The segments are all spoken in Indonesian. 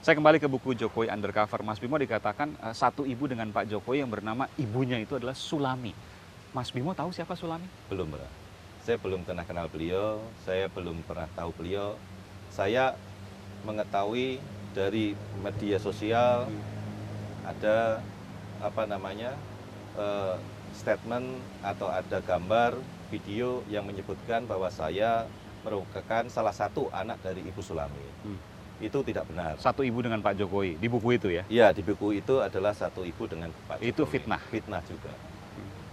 Saya kembali ke buku Jokowi Undercover. Mas Bimo dikatakan satu ibu dengan Pak Jokowi yang bernama ibunya itu adalah Sulami. Mas Bimo tahu siapa Sulami? Belum, Bro. Saya belum pernah kenal beliau, saya belum pernah tahu beliau. Saya mengetahui dari media sosial ada statement atau ada gambar video yang menyebutkan bahwa saya merupakan salah satu anak dari Ibu Sulami. Itu tidak benar. Satu ibu dengan Pak Jokowi di buku itu ya? Iya, di buku itu adalah satu ibu dengan Pak Jokowi. Itu fitnah? Fitnah juga.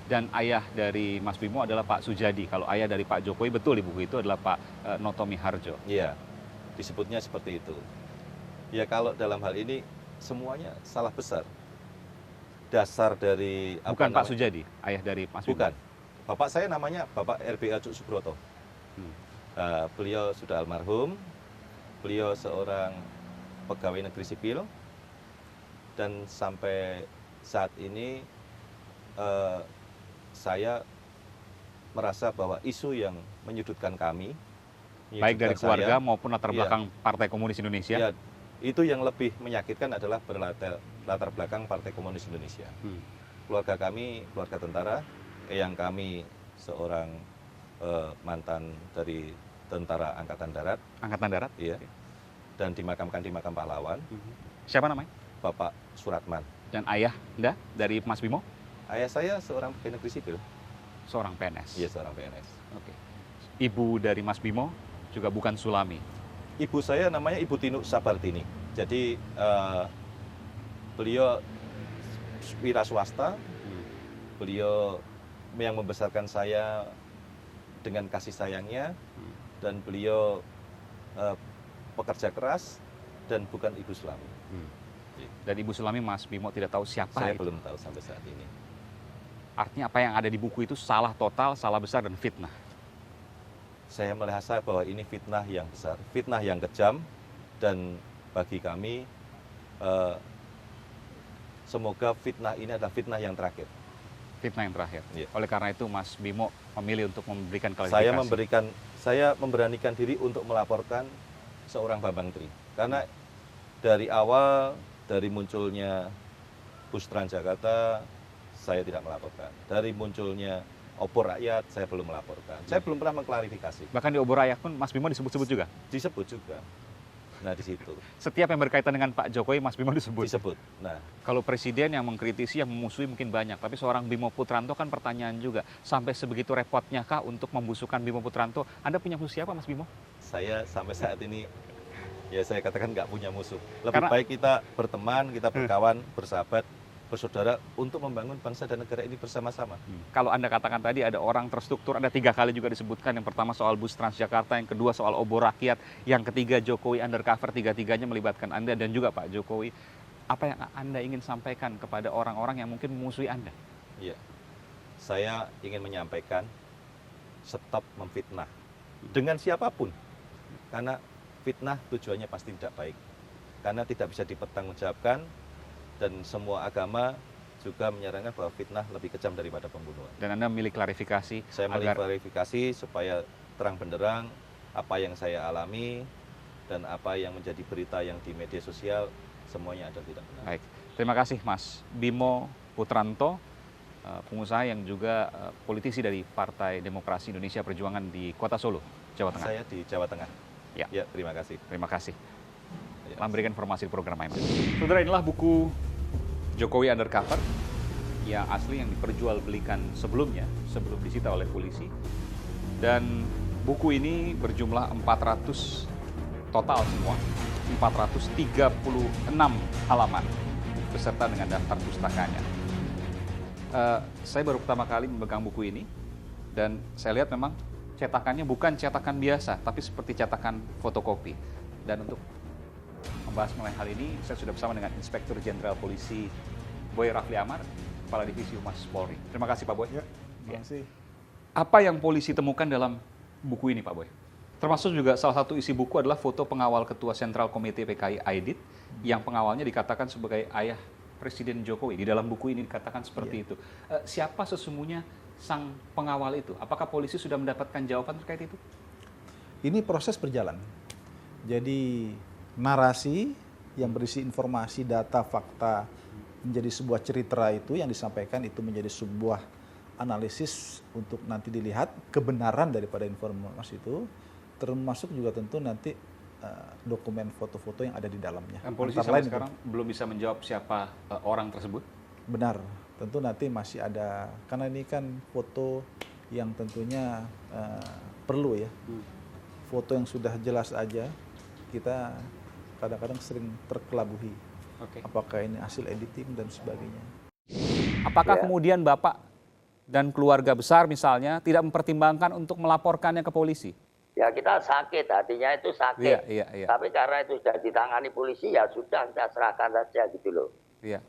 Dan ayah dari Mas Bimo adalah Pak Sujadi. Kalau ayah dari Pak Jokowi betul di buku itu adalah Pak Noto Miharjo. Iya, disebutnya seperti itu. Ya kalau dalam hal ini semuanya salah besar. Dasar dari Bukan Pak Sujadi, ayah dari Mas Bimo? Bukan. Bapak saya namanya Bapak RBA Cuk Subroto. Beliau sudah almarhum. Beliau seorang pegawai negeri sipil. Dan sampai saat ini saya merasa bahwa isu yang menyudutkan kami, baik dari keluarga maupun latar belakang Partai Komunis Indonesia, ya, itu yang lebih menyakitkan adalah latar belakang Partai Komunis Indonesia. Keluarga kami keluarga tentara, yang kami seorang mantan dari Tentara Angkatan Darat. Angkatan Darat? Iya. Dan dimakamkan di makam pahlawan. Siapa namanya? Bapak Suratman. Dan ayah Anda dari Mas Bimo? Ayah saya seorang pegawai negeri sipil. Seorang PNS? Iya, seorang PNS. Oke. Ibu dari Mas Bimo juga bukan Sulami? Ibu saya namanya Ibu Tinu Sabartini. Jadi beliau wira swasta. Beliau yang membesarkan saya dengan kasih sayangnya. Dan beliau pekerja keras dan bukan Ibu Sulami. Dan Ibu Sulami Mas Bimo tidak tahu siapa? Saya belum tahu sampai saat ini. Artinya apa yang ada di buku itu salah total, salah besar, dan fitnah? Saya merasa bahwa ini fitnah yang besar, fitnah yang kejam, dan bagi kami semoga fitnah ini adalah fitnah yang terakhir. Fitnah yang terakhir. Ya. Oleh karena itu Mas Bimo memilih untuk memberikan klarifikasi. Saya memberanikan diri untuk melaporkan seorang Bambang Tri. Karena dari awal, dari munculnya bus Transjakarta, saya tidak melaporkan. Dari munculnya obor rakyat, saya belum melaporkan. Saya belum pernah mengklarifikasi. Bahkan di obor rakyat pun Mas Bimo disebut-sebut juga? Disebut juga. Nah, di situ. Setiap yang berkaitan dengan Pak Jokowi, Mas Bimo disebut? Disebut. Nah, kalau presiden yang mengkritisi, yang memusuhi mungkin banyak. Tapi seorang Bimo Putranto kan pertanyaan juga. Sampai sebegitu repotnya kah untuk membusukkan Bimo Putranto? Anda punya musuh siapa, Mas Bimo? Saya sampai saat ini, ya saya katakan nggak punya musuh. Lebih baik kita berteman, kita berkawan, bersahabat, bersaudara untuk membangun bangsa dan negara ini bersama-sama. Kalau Anda katakan tadi ada orang terstruktur, ada 3 kali juga disebutkan. Yang pertama soal bus Transjakarta, yang kedua soal obor rakyat, yang ketiga Jokowi Undercover, tiga-tiganya melibatkan Anda dan juga Pak Jokowi. Apa yang Anda ingin sampaikan kepada orang-orang yang mungkin memusuhi Anda? Iya, saya ingin menyampaikan stop memfitnah dengan siapapun. Karena fitnah tujuannya pasti tidak baik. Karena tidak bisa dipertanggungjawabkan. Dan semua agama juga menyarankan bahwa fitnah lebih kejam daripada pembunuhan. Dan Anda memilih klarifikasi? Saya memilih klarifikasi supaya terang benderang apa yang saya alami dan apa yang menjadi berita yang di media sosial, semuanya ada tidak benar. Baik, terima kasih Mas Bimo Putranto, pengusaha yang juga politisi dari Partai Demokrasi Indonesia Perjuangan di Kota Solo, Jawa Tengah. Saya di Jawa Tengah. Ya, terima kasih. Terima kasih. Memberikan informasi di program IMAN. Saudara, inilah buku Jokowi Undercover yang asli yang diperjualbelikan sebelumnya, sebelum disita oleh polisi. Dan buku ini berjumlah 400 total semua, 436 halaman beserta dengan daftar pustakanya. Saya baru pertama kali memegang buku ini dan saya lihat memang cetakannya bukan cetakan biasa, tapi seperti cetakan fotokopi. Dan untuk membahas mengenai hal ini, saya sudah bersama dengan Inspektur Jenderal Polisi Boy Rafli Amar, Kepala Divisi Humas Polri. Terima kasih Pak Boy. Ya, terima kasih. Apa yang polisi temukan dalam buku ini Pak Boy? Termasuk juga salah satu isi buku adalah foto pengawal Ketua Sentral Komite PKI Aidit, yang pengawalnya dikatakan sebagai ayah Presiden Jokowi. Di dalam buku ini dikatakan seperti itu. Siapa sesungguhnya sang pengawal itu? Apakah polisi sudah mendapatkan jawaban terkait itu? Ini proses berjalan. Jadi narasi yang berisi informasi, data, fakta menjadi sebuah cerita itu yang disampaikan itu menjadi sebuah analisis untuk nanti dilihat kebenaran daripada informasi itu, termasuk juga tentu nanti dokumen foto-foto yang ada di dalamnya. Dan polisi Antara sampai lain sekarang belum bisa menjawab siapa orang tersebut? benar, tentu nanti masih ada, karena ini kan foto yang tentunya perlu ya. Foto yang sudah jelas aja, kita kadang-kadang sering terkelabuhi. Oke. Apakah ini hasil editing dan sebagainya. Apakah kemudian Bapak dan keluarga besar misalnya tidak mempertimbangkan untuk melaporkannya ke polisi? Ya kita sakit, hatinya itu sakit. Iya. Tapi karena itu sudah ditangani polisi, ya sudah kita serahkan saja gitu loh. Iya.